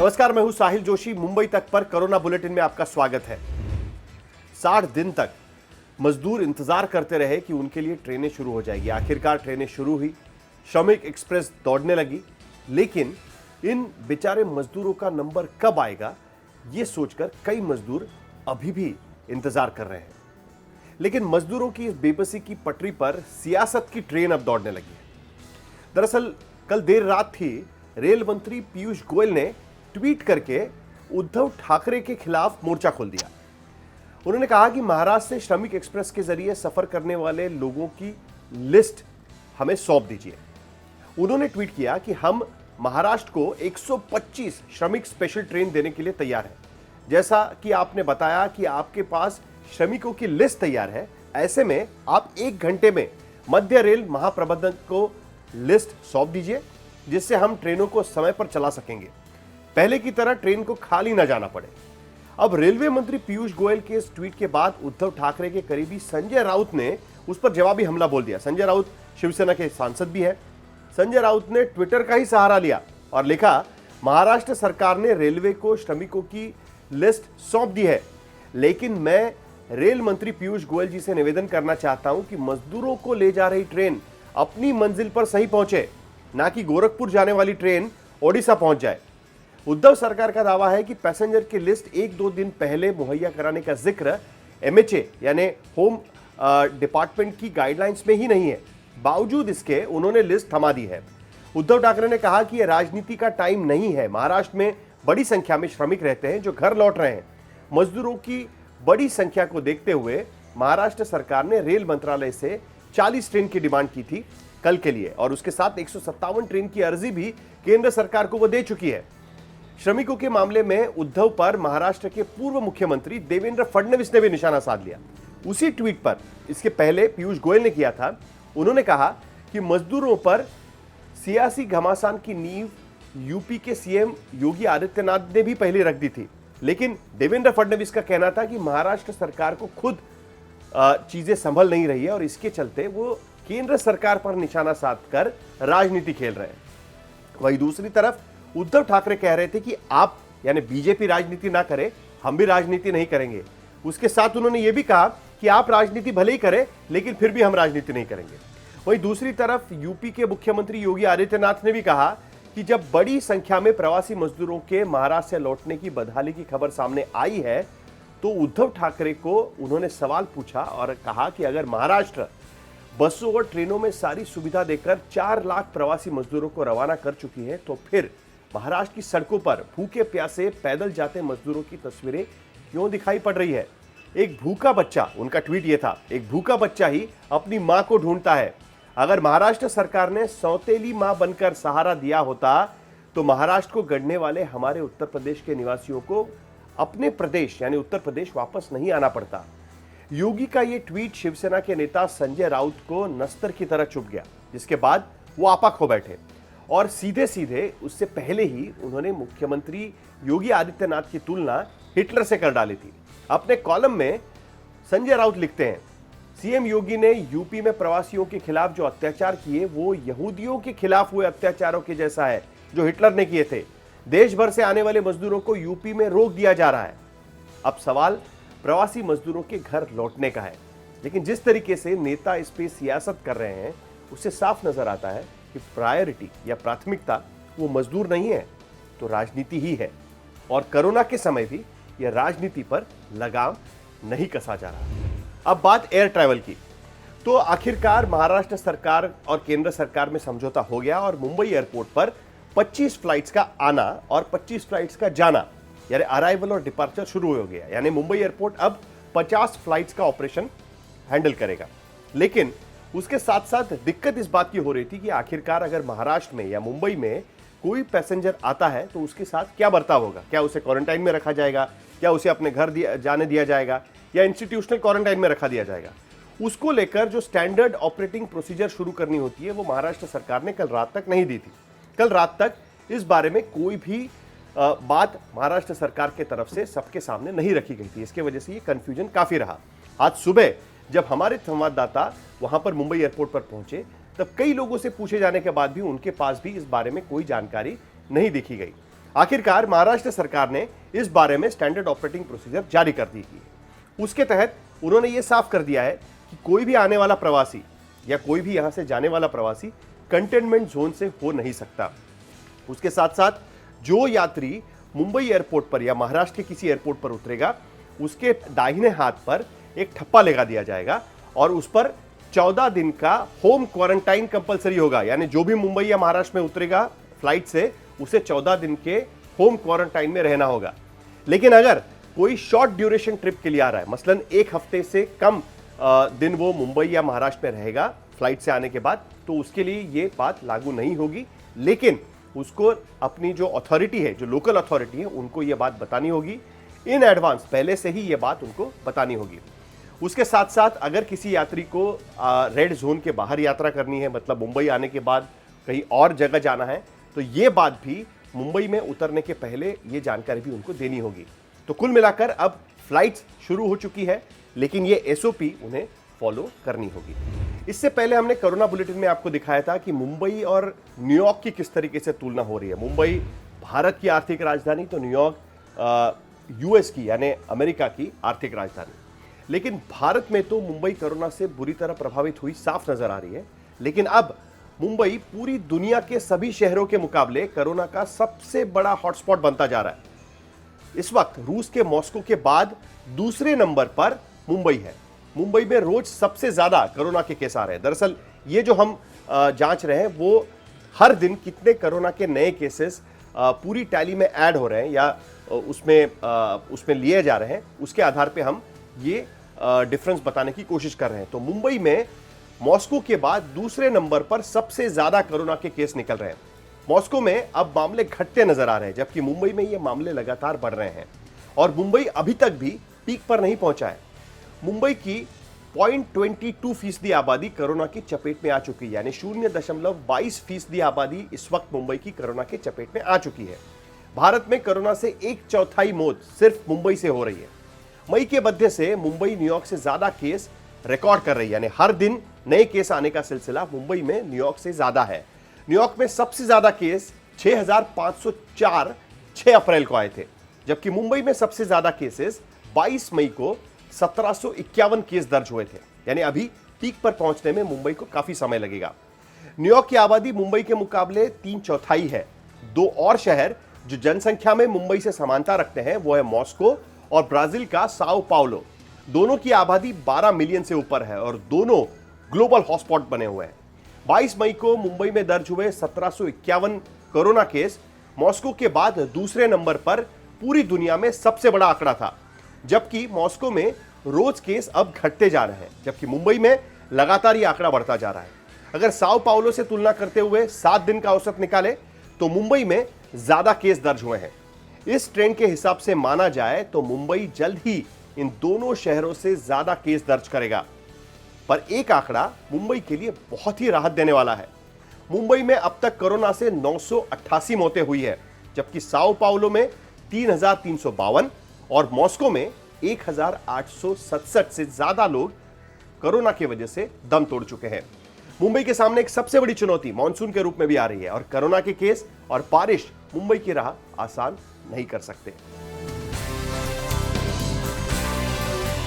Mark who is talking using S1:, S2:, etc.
S1: नमस्कार, मैं हूं साहिल जोशी। मुंबई तक पर कोरोना बुलेटिन में आपका स्वागत है। 60 दिन तक मजदूर इंतजार करते रहे कि उनके लिए ट्रेनें शुरू हो जाएगी। आखिरकार ट्रेनें शुरू हुई, श्रमिक एक्सप्रेस दौड़ने लगी, लेकिन इन बेचारे मजदूरों का नंबर कब आएगा ये सोचकर कई मजदूर अभी भी इंतजार कर रहे हैं। लेकिन मजदूरों की इस बेबसी की पटरी पर सियासत की ट्रेन अब दौड़ने लगी है। दरअसल कल देर रात ही रेल मंत्री पीयूष गोयल ने ट्वीट करके उद्धव ठाकरे के खिलाफ मोर्चा खोल दिया। उन्होंने कहा कि महाराष्ट्र से श्रमिक एक्सप्रेस के जरिए सफर करने वाले लोगों की लिस्ट हमें सौंप दीजिए। उन्होंने ट्वीट किया कि हम महाराष्ट्र को 125 श्रमिक स्पेशल ट्रेन देने के लिए तैयार हैं। जैसा कि आपने बताया कि आपके पास श्रमिकों की लिस्ट तैयार है, ऐसे में आप 1 घंटे में मध्य रेल महाप्रबंधक को लिस्ट सौंप दीजिए, जिससे हम ट्रेनों को समय पर चला सकेंगे। पहले की तरह ट्रेन को खाली न जाना पड़े। अब रेलवे मंत्री पीयूष गोयल के इस ट्वीट के बाद उद्धव ठाकरे के करीबी संजय राउत ने उस पर जवाबी हमला बोल दिया। संजय राउत शिवसेना के सांसद भी है। संजय राउत ने ट्विटर का ही सहारा लिया और लिखा, महाराष्ट्र सरकार ने रेलवे को श्रमिकों की लिस्ट सौंप दी है, लेकिन मैं रेल मंत्री पीयूष गोयल जी से निवेदन करना चाहता हूं कि मजदूरों को ले जा रही ट्रेन अपनी मंजिल पर सही पहुंचे, ना कि गोरखपुर जाने वाली ट्रेन ओडिशा पहुंच जाए। उद्धव सरकार का दावा है कि पैसेंजर की लिस्ट 1-2 दिन पहले मुहैया कराने का जिक्र एमएचए यानी होम डिपार्टमेंट की गाइडलाइंस में ही नहीं है। बावजूद इसके उन्होंने लिस्ट थमा दी है। उद्धव ठाकरे ने कहा कि यह राजनीति का टाइम नहीं है। महाराष्ट्र में बड़ी संख्या में श्रमिक रहते हैं जो घर लौट रहे हैं। मजदूरों की बड़ी संख्या को देखते हुए महाराष्ट्र सरकार ने रेल मंत्रालय से 40 ट्रेन की डिमांड की थी कल के लिए, और उसके साथ 157 ट्रेन की अर्जी भी केंद्र सरकार को वो दे चुकी है। श्रमिकों के मामले में उद्धव पर महाराष्ट्र के पूर्व मुख्यमंत्री देवेंद्र फडणवीस ने भी निशाना साध लिया। उसी ट्वीट पर इसके पहले पीयूष गोयल ने किया था। उन्होंने कहा कि मजदूरों पर सियासी घमासान की नींव यूपी के सीएम योगी आदित्यनाथ ने भी पहले रख दी थी, लेकिन देवेंद्र फडणवीस का कहना था कि महाराष्ट्र सरकार को खुद चीजें संभल नहीं रही है और इसके चलते वो केंद्र सरकार पर निशाना साधकर राजनीति खेल रहे हैं। वहीं दूसरी तरफ उद्धव ठाकरे कह रहे थे कि आप यानी बीजेपी राजनीति ना करे, हम भी राजनीति नहीं करेंगे। उसके साथ उन्होंने यह भी कहा कि आप राजनीति भले ही करें, लेकिन फिर भी हम राजनीति नहीं करेंगे। वहीं दूसरी तरफ यूपी के मुख्यमंत्री योगी आदित्यनाथ ने भी कहा कि जब बड़ी संख्या में प्रवासी मजदूरों के महाराष्ट्र से लौटने की बदहाली की खबर सामने आई है, तो उद्धव ठाकरे को उन्होंने सवाल पूछा और कहा कि अगर महाराष्ट्र बसों और ट्रेनों में सारी सुविधा देकर 4 लाख प्रवासी मजदूरों को रवाना कर चुकी है, तो फिर महाराष्ट्र की सड़कों पर भूखे प्यासे पैदल जाते मजदूरों की तस्वीरें क्यों दिखाई पड़ रही है। एक भूखा बच्चा, उनका ट्वीट यह था, एक भूखा बच्चा ही अपनी मां को ढूंढता है। अगर महाराष्ट्र सरकार ने सौतेली मां बनकर सहारा दिया होता तो महाराष्ट्र को गढ़ने वाले हमारे उत्तर प्रदेश के निवासियों को अपने प्रदेश यानी उत्तर प्रदेश वापस नहीं आना पड़ता। योगी का यह ट्वीट शिवसेना के नेता संजय राउत को नस्तर की तरह चुभ गया, जिसके बाद वो आपा खो बैठे और सीधे सीधे उससे पहले ही उन्होंने मुख्यमंत्री योगी आदित्यनाथ की तुलना हिटलर से कर डाली थी। अपने कॉलम में संजय राउत लिखते हैं, सीएम योगी ने यूपी में प्रवासियों के खिलाफ जो अत्याचार किए वो यहूदियों के खिलाफ हुए अत्याचारों के जैसा है जो हिटलर ने किए थे। देश भर से आने वाले मजदूरों को यूपी में रोक दिया जा रहा है। अब सवाल प्रवासी मजदूरों के घर लौटने का है, लेकिन जिस तरीके से नेता इस पे सियासत कर रहे हैं उससे साफ नजर आता है कि प्रायोरिटी या प्राथमिकता वो मजदूर नहीं है तो राजनीति ही है, और कोरोना के समय भी यह राजनीति पर लगाम नहीं कसा जा रहा। अब बात एयर ट्रैवल की, तो आखिरकार महाराष्ट्र सरकार और केंद्र सरकार में समझौता हो गया और मुंबई एयरपोर्ट पर 25 फ्लाइट्स का आना और 25 फ्लाइट्स का जाना यानी अराइवल और डिपार्चर शुरू हो गया। यानी मुंबई एयरपोर्ट अब 50 फ्लाइट्स का ऑपरेशन हैंडल करेगा। लेकिन उसके साथ साथ दिक्कत इस बात की हो रही थी कि आखिरकार अगर महाराष्ट्र में या मुंबई में कोई पैसेंजर आता है तो उसके साथ क्या बर्ताव होगा। क्या उसे क्वारंटाइन में रखा जाएगा, क्या उसे अपने घर जाने दिया जाएगा, या इंस्टीट्यूशनल क्वारंटाइन में रखा दिया जाएगा। उसको लेकर जो स्टैंडर्ड ऑपरेटिंग प्रोसीजर शुरू करनी होती है वो महाराष्ट्र सरकार ने कल रात तक नहीं दी थी। कल रात तक इस बारे में कोई भी बात महाराष्ट्र सरकार के तरफ से सबके सामने नहीं रखी गई थी। इसके वजह से ये कंफ्यूजन काफी रहा। आज सुबह जब हमारे संवाददाता वहां पर मुंबई एयरपोर्ट पर पहुंचे तब कई लोगों से पूछे जाने के बाद भी उनके पास भी इस बारे में कोई जानकारी नहीं देखी गई। आखिरकार महाराष्ट्र सरकार ने इस बारे में स्टैंडर्ड ऑपरेटिंग प्रोसीजर जारी कर दी थी। उसके तहत उन्होंने ये साफ कर दिया है कि कोई भी आने वाला प्रवासी या कोई भी यहां से जाने वाला प्रवासी कंटेनमेंट जोन से हो नहीं सकता। उसके साथ साथ जो यात्री मुंबई एयरपोर्ट पर या महाराष्ट्र के किसी एयरपोर्ट पर उतरेगा, उसके दाहिने हाथ पर एक ठप्पा लगा दिया जाएगा और उस पर 14 दिन का होम क्वारंटाइन कंपलसरी होगा। यानी जो भी मुंबई या महाराष्ट्र में उतरेगा फ्लाइट से, उसे 14 दिन के होम क्वारंटाइन में रहना होगा। लेकिन अगर कोई शॉर्ट ड्यूरेशन ट्रिप के लिए आ रहा है, मसलन एक हफ्ते से कम दिन वो मुंबई या महाराष्ट्र में रहेगा फ्लाइट से आने के बाद, तो उसके लिए ये बात लागू नहीं होगी। लेकिन उसको अपनी जो अथॉरिटी है, जो लोकल अथॉरिटी है, उनको ये बात बतानी होगी इन एडवांस, पहले से ही ये बात उनको बतानी होगी। उसके साथ साथ अगर किसी यात्री को रेड जोन के बाहर यात्रा करनी है, मतलब मुंबई आने के बाद कहीं और जगह जाना है, तो ये बात भी मुंबई में उतरने के पहले ये जानकारी भी उनको देनी होगी। तो कुल मिलाकर अब फ्लाइट्स शुरू हो चुकी है, लेकिन ये एसओपी उन्हें फॉलो करनी होगी। इससे पहले हमने कोरोना बुलेटिन में आपको दिखाया था कि मुंबई और न्यूयॉर्क की किस तरीके से तुलना हो रही है। मुंबई भारत की आर्थिक राजधानी, तो न्यूयॉर्क यूएस की यानी अमेरिका की आर्थिक राजधानी। लेकिन भारत में तो मुंबई कोरोना से बुरी तरह प्रभावित हुई साफ नजर आ रही है। लेकिन अब मुंबई पूरी दुनिया के सभी शहरों के मुकाबले कोरोना का सबसे बड़ा हॉटस्पॉट बनता जा रहा है। इस वक्त रूस के मॉस्को के बाद दूसरे नंबर पर मुंबई है। मुंबई में रोज सबसे ज्यादा कोरोना के केस आ रहे हैं। दरअसल ये जो हम जांच रहे हैं, वो हर दिन कितने कोरोना के नए केसेस पूरी टैली में ऐड हो रहे हैं या उसमें लिए जा रहे हैं, उसके आधार पे हम ये डिफरेंस बताने की कोशिश कर रहे हैं। तो मुंबई में मॉस्को के बाद दूसरे नंबर पर सबसे ज्यादा कोरोना के केस निकल रहे हैं। मॉस्को में अब मामले घटते नजर आ रहे हैं, जबकि मुंबई में ये मामले लगातार बढ़ रहे हैं और मुंबई अभी तक भी पीक पर नहीं पहुंचा है। मुंबई की 0.22% आबादी कोरोना की चपेट में आ चुकी है, यानी 0.22% आबादी इस वक्त मुंबई की कोरोना के चपेट में आ चुकी है। भारत में कोरोना से 1/4 मौत सिर्फ मुंबई से हो रही है। मई के मध्य से मुंबई न्यूयॉर्क से ज्यादा केस रिकॉर्ड कर रही है, यानी हर दिन नए केस आने का सिलसिला मुंबई में न्यूयॉर्क से ज्यादा है। न्यूयॉर्क में सबसे ज्यादा केस 6,504 6 अप्रैल को आए थे, जबकि मुंबई में सबसे ज्यादा केसेस 22 मई को 1751 केस दर्ज हुए थे। यानी अभी पीक पर पहुंचने में मुंबई को काफी समय लगेगा। न्यूयॉर्क की आबादी मुंबई के मुकाबले 3/4 है। दो और शहर जो जनसंख्या में मुंबई से समानता रखते हैं, वो है मॉस्को और ब्राजील का साओ पाउलो। दोनों की आबादी 12 मिलियन से ऊपर है और दोनों ग्लोबल हॉटस्पॉट बने हुए हैं। 22 मई को मुंबई में दर्ज हुए 1751 कोरोना केस मॉस्को के बाद दूसरे नंबर पर पूरी दुनिया में सबसे बड़ा आंकड़ा था, जबकि मॉस्को में रोज केस अब घटते जा रहे हैं, जबकि मुंबई में लगातार ये आंकड़ा बढ़ता जा रहा है। अगर साओ पाउलो से तुलना करते हुए 7 दिन का औसत निकाले तो मुंबई में ज्यादा केस दर्ज हुए हैं। इस ट्रेंड के हिसाब से माना जाए तो मुंबई जल्द ही इन दोनों शहरों से ज्यादा केस दर्ज करेगा। पर एक आंकड़ा मुंबई के लिए बहुत ही राहत देने वाला है। मुंबई में अब तक कोरोना से 988 मौतें हुई है, जबकि साओ पाउलो में 3,352 और मॉस्को में 1,867 से ज्यादा लोग कोरोना की वजह से दम तोड़ चुके हैं। मुंबई के सामने एक सबसे बड़ी चुनौती मानसून के रूप में भी आ रही है और कोरोना के केस और बारिश मुंबई की राह आसान नहीं कर सकते।